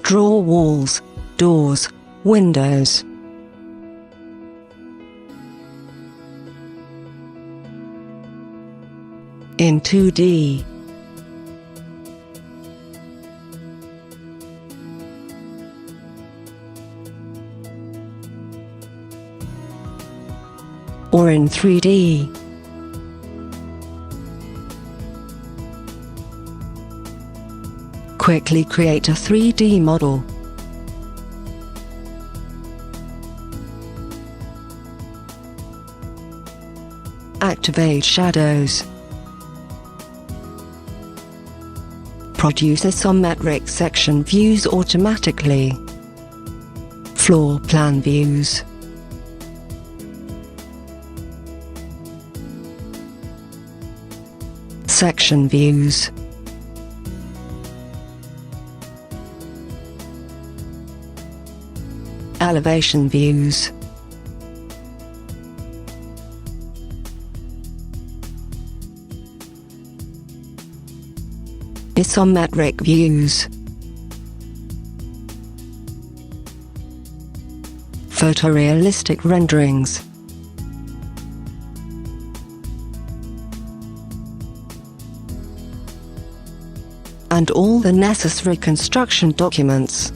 Draw walls, doors, windows. In 2D. Or in 3D. Quickly create a 3D model. Activate shadows. Produce isometric section views automatically. Floor plan views. Section views. Elevation views. Isometric views. Photorealistic renderings. And all the necessary construction documents.